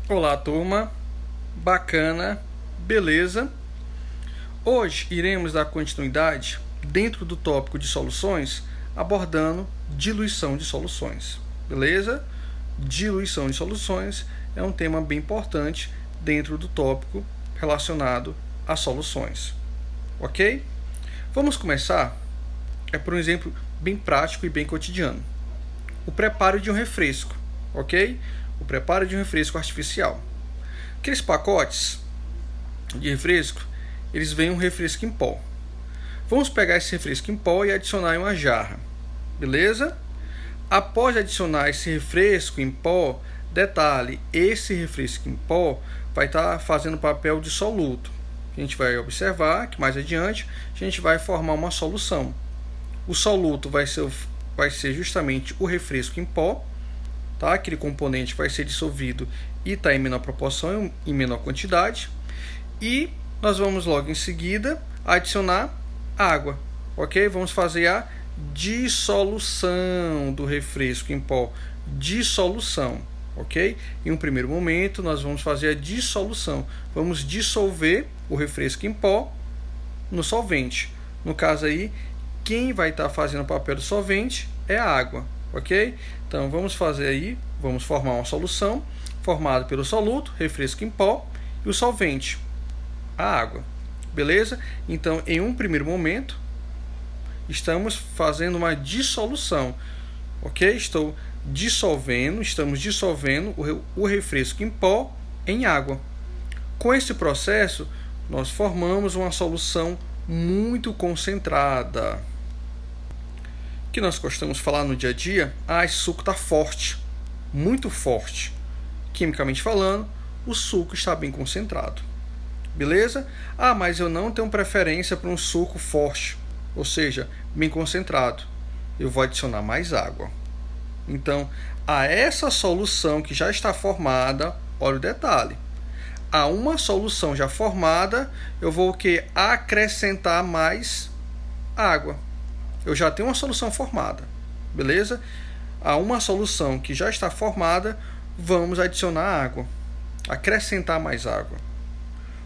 Olá, turma. Bacana, beleza? Hoje iremos dar continuidade dentro do tópico de soluções, abordando diluição de soluções, beleza? Diluição de soluções é um tema bem importante dentro do tópico relacionado a soluções, ok? Vamos começar por um exemplo bem prático e bem cotidiano. O preparo de um refresco, ok? O preparo de um refresco artificial. Aqueles pacotes de refresco, eles vêm um refresco em pó. Vamos pegar esse refresco em pó e adicionar em uma jarra, beleza? Após adicionar esse refresco em pó, detalhe, esse refresco em pó vai estar fazendo papel de soluto. A gente vai observar que mais adiante a gente vai formar uma solução. O soluto vai ser justamente o refresco em pó, tá? Aquele componente vai ser dissolvido e está em menor proporção, em menor quantidade. E nós vamos logo em seguida adicionar água, ok? Vamos fazer a dissolução do refresco em pó. Dissolução, ok? Em um primeiro momento nós vamos fazer a dissolução. Vamos dissolver o refresco em pó no solvente. No caso aí, quem vai estar fazendo o papel do solvente é a água, ok? Então vamos fazer aí, vamos formar uma solução formada pelo soluto, refresco em pó e o solvente, a água, beleza? Então em um primeiro momento estamos fazendo uma dissolução, ok? Estamos dissolvendo o refresco em pó em água. Com esse processo nós formamos uma solução muito concentrada. Que nós gostamos de falar no dia a dia, esse suco está forte, muito forte. Quimicamente falando, o suco está bem concentrado. Beleza? Mas eu não tenho preferência para um suco forte, ou seja, bem concentrado. Eu vou adicionar mais água. Então, a essa solução que já está formada, olha o detalhe. A uma solução já formada, eu vou acrescentar mais água. Eu já tenho uma solução formada, beleza? A uma solução que já está formada, vamos adicionar água, acrescentar mais água,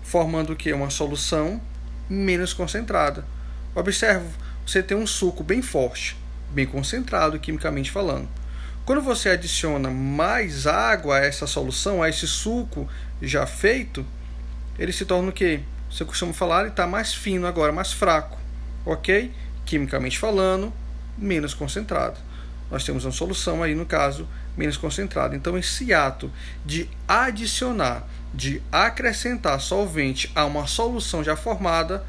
formando uma solução menos concentrada. Observe, você tem um suco bem forte, bem concentrado quimicamente falando. Quando você adiciona mais água a essa solução, a esse suco já feito, ele se torna o quê? Você costuma falar, ele está mais fino agora, mais fraco, ok? Quimicamente falando, menos concentrado. Nós temos uma solução aí, no caso, menos concentrada. Então, esse ato de adicionar, de acrescentar solvente a uma solução já formada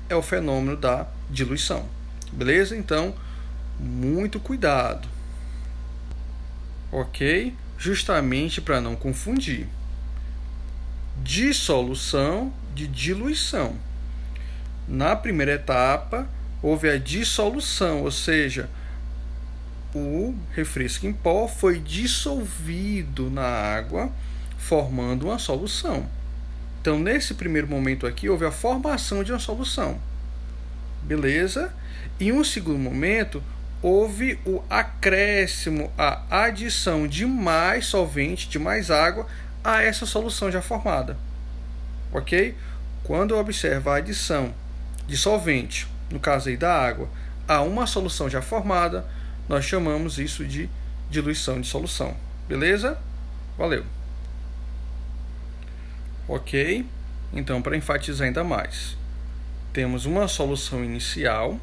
é o fenômeno da diluição. Beleza? Então, muito cuidado. Ok? Justamente para não confundir. Dissolução de diluição. Na primeira etapa, houve a dissolução, ou seja, o refresco em pó foi dissolvido na água, formando uma solução. Então, nesse primeiro momento aqui, houve a formação de uma solução. Beleza? Em um segundo momento, houve o acréscimo, a adição de mais solvente, de mais água, a essa solução já formada. Ok? Quando eu observo a adição de solvente, no caso aí da água, a uma solução já formada, nós chamamos isso de diluição de solução. Beleza? Valeu! Ok? Então, para enfatizar ainda mais, temos uma solução inicial.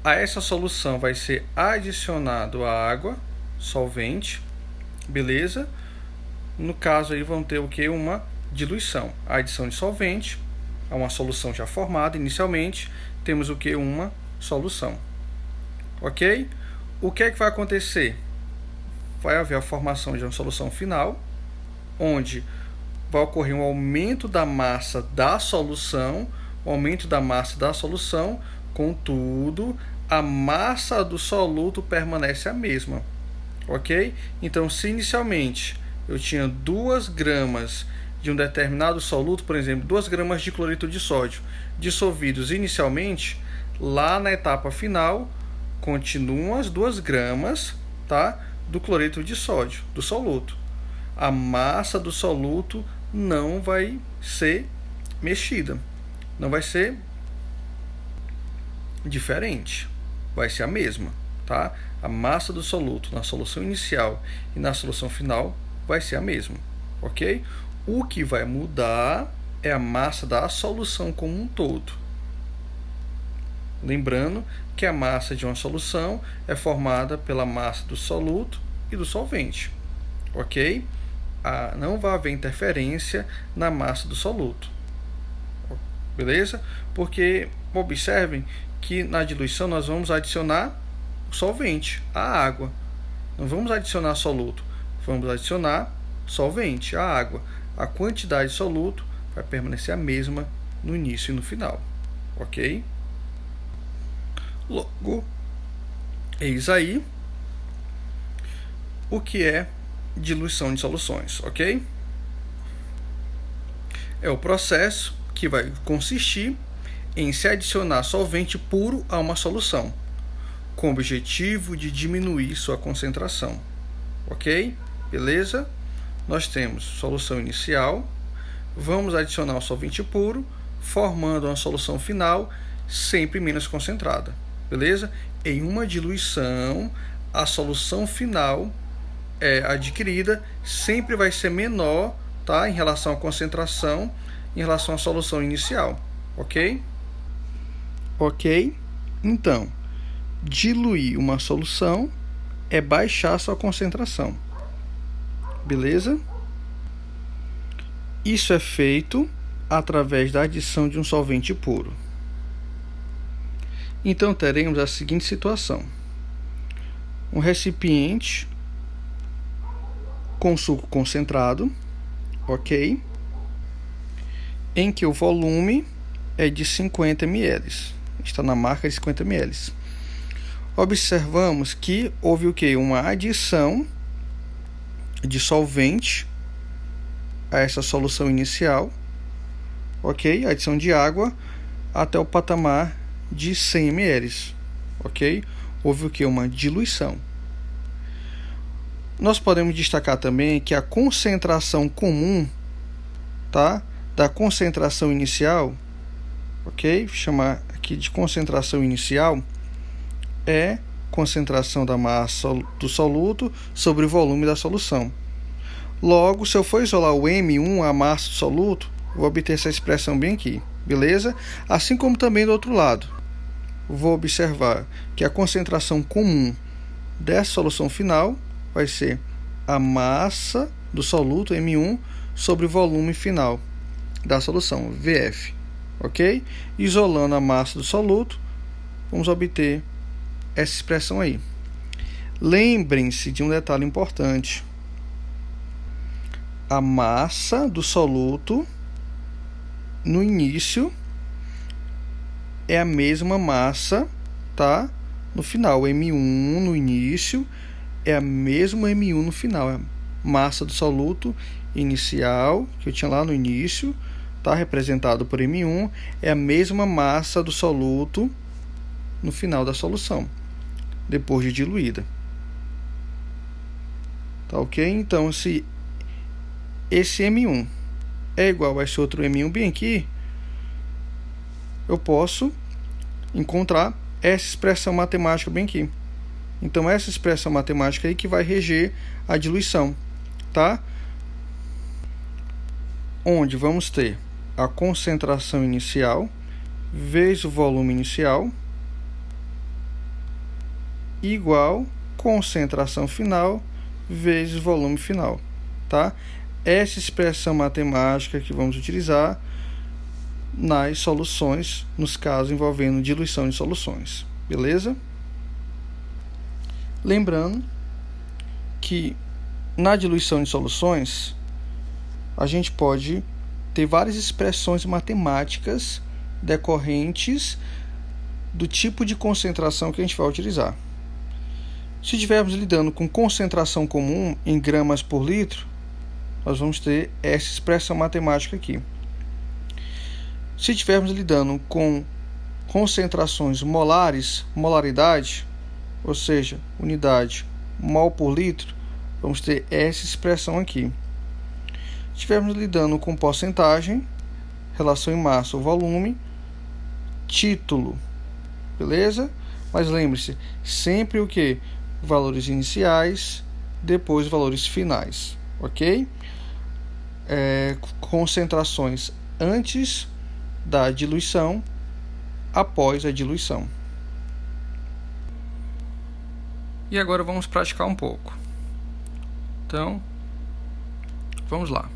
A essa solução vai ser adicionado a água, solvente. Beleza? No caso aí vão ter uma diluição. A adição de solvente a uma solução já formada inicialmente, temos uma solução. Ok? O que é que vai acontecer? Vai haver a formação de uma solução final, onde vai ocorrer um aumento da massa da solução, contudo, a massa do soluto permanece a mesma. Ok? Então, se inicialmente eu tinha 2 gramas de um determinado soluto, por exemplo, 2 gramas de cloreto de sódio dissolvidos inicialmente, lá na etapa final, continuam as 2 gramas, tá, do cloreto de sódio, do soluto. a massa do soluto não vai ser mexida, não vai ser diferente, vai ser a mesma, tá? A massa do soluto na solução inicial e na solução final vai ser a mesma, ok? O que vai mudar é a massa da solução como um todo. Lembrando que a massa de uma solução é formada pela massa do soluto e do solvente, ok? Não vai haver interferência na massa do soluto, beleza? Porque observem que na diluição nós vamos adicionar o solvente, a água. Não vamos adicionar soluto, vamos adicionar solvente, a água. A quantidade de soluto vai permanecer a mesma no início e no final, ok? Logo, eis aí o que é diluição de soluções, ok? É o processo que vai consistir em se adicionar solvente puro a uma solução, com o objetivo de diminuir sua concentração, ok? Beleza? Nós temos solução inicial, vamos adicionar o solvente puro, formando uma solução final sempre menos concentrada, beleza? Em uma diluição, a solução final adquirida sempre vai ser menor, tá? Em relação à concentração, em relação à solução inicial, ok? Ok? Então, diluir uma solução é baixar sua concentração, beleza? Isso é feito através da adição de um solvente puro. Então, teremos a seguinte situação: um recipiente com suco concentrado, ok? Em que o volume é de 50 ml. Está na marca de 50 ml. Observamos que houve o quê? Uma adição de solvente a essa solução inicial, ok? Adição de água até o patamar de 100 ml, ok? Houve o quê? Uma diluição. Nós podemos destacar também que a concentração comum, tá? Da concentração inicial, ok? Vou chamar aqui de concentração inicial, é concentração da massa do soluto sobre o volume da solução. Logo, se eu for isolar o M1, a massa do soluto, vou obter essa expressão bem aqui, beleza? Assim como também do outro lado, vou observar que a concentração comum dessa solução final vai ser a massa do soluto, M1, sobre o volume final da solução, VF, ok? Isolando a massa do soluto, vamos obter essa expressão aí. Lembrem-se de um detalhe importante: a massa do soluto no início é a mesma massa, tá? No final, M1 no início é a mesma M1 no final. A massa do soluto inicial, que eu tinha lá no início, tá? Representado por M1, é a mesma massa do soluto no final da solução, depois de diluída. Tá ok? Então, se esse M1 é igual a esse outro M1 bem aqui, eu posso encontrar essa expressão matemática bem aqui. Então, essa expressão matemática aí que vai reger a diluição, tá? Onde vamos ter a concentração inicial vezes o volume inicial igual concentração final vezes volume final, tá? Essa expressão matemática que vamos utilizar nas soluções, nos casos envolvendo diluição de soluções, beleza? Lembrando que na diluição de soluções a gente pode ter várias expressões matemáticas decorrentes do tipo de concentração que a gente vai utilizar. Se estivermos lidando com concentração comum em gramas por litro, nós vamos ter essa expressão matemática aqui. Se estivermos lidando com concentrações molares, molaridade, ou seja, unidade mol por litro, vamos ter essa expressão aqui, estivermos lidando com porcentagem, relação em massa ou volume, título, beleza? Mas lembre-se, sempre o que? Valores iniciais, depois valores finais, ok? Concentrações antes da diluição, após a diluição. E agora vamos praticar um pouco. Então, vamos lá.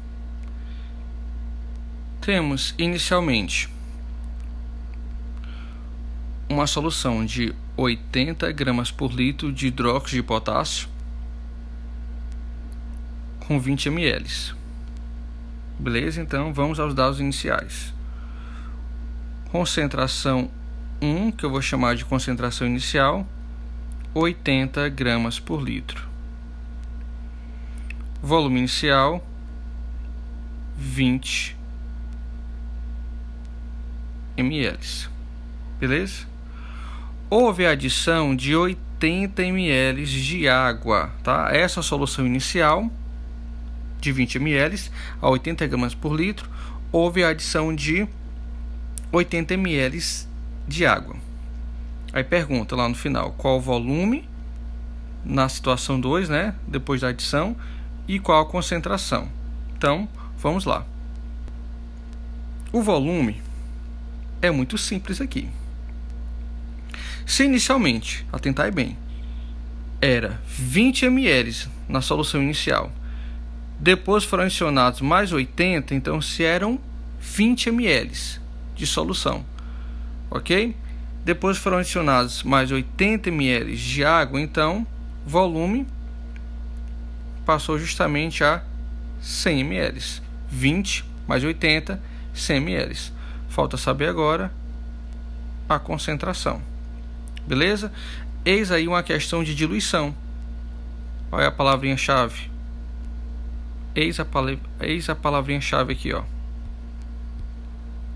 Temos inicialmente uma solução de 80 gramas por litro de hidróxido de potássio com 20 ml. Beleza? Então vamos aos dados iniciais. Concentração 1, que eu vou chamar de concentração inicial, 80 gramas por litro. Volume inicial, 20 ml. Beleza? Houve a adição de 80 ml de água, tá? Essa solução inicial de 20 ml a 80 gramas por litro, houve a adição de 80 ml de água. Aí pergunta lá no final, qual o volume na situação 2, né? Depois da adição, e qual a concentração. Então, vamos lá. O volume é muito simples aqui. Se inicialmente, atentai bem, era 20 ml na solução inicial, depois foram adicionados mais 80, então se eram 20 ml de solução, ok? Depois foram adicionados mais 80 ml de água, então volume passou justamente a 100 ml. 20 mais 80, 100 ml. Falta saber agora a concentração. Beleza? Eis aí uma questão de diluição. Olha a palavrinha-chave. Eis a palavrinha-chave aqui, ó.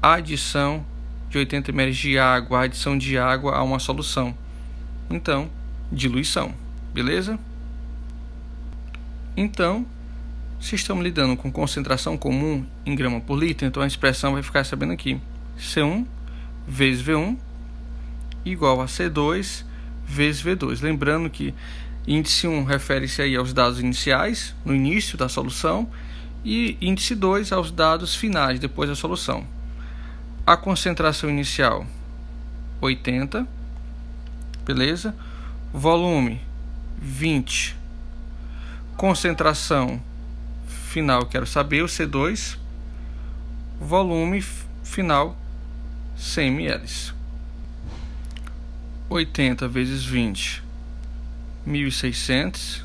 Adição de 80 ml de água, adição de água a uma solução. Então, diluição. Beleza? Então, se estamos lidando com concentração comum em grama por litro, então a expressão vai ficar sabendo aqui. C1 vezes V1 igual a C2 vezes V2. Lembrando que índice 1 refere-se aí aos dados iniciais, no início da solução, e índice 2 aos dados finais, depois da solução. A concentração inicial, 80, beleza? Volume, 20. Concentração final, quero saber, o C2. Volume final, 100 ml. 80 vezes 20, 1.600,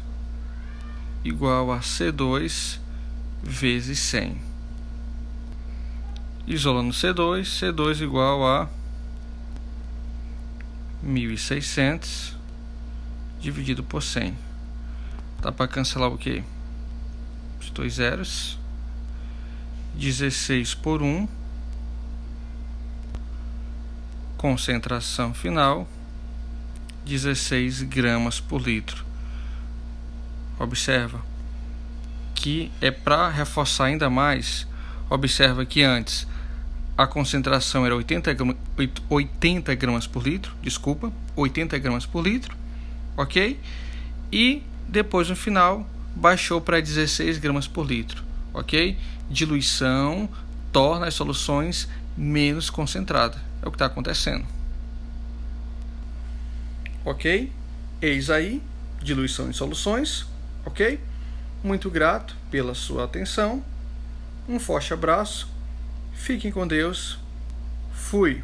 igual a C2 vezes 100. Isolando C2 igual a 1.600 dividido por 100. Dá para cancelar o quê? Os dois zeros. 16 por 1. Concentração final, 16 gramas por litro. Observa que é para reforçar ainda mais. Observa que antes a concentração era 80 gramas por litro, 80 gramas por litro, ok? E depois no final baixou para 16 gramas por litro, ok? Diluição torna as soluções menos concentradas, é o que está acontecendo, ok? Eis aí, diluição em soluções, ok? Muito grato pela sua atenção, um forte abraço, fiquem com Deus, fui!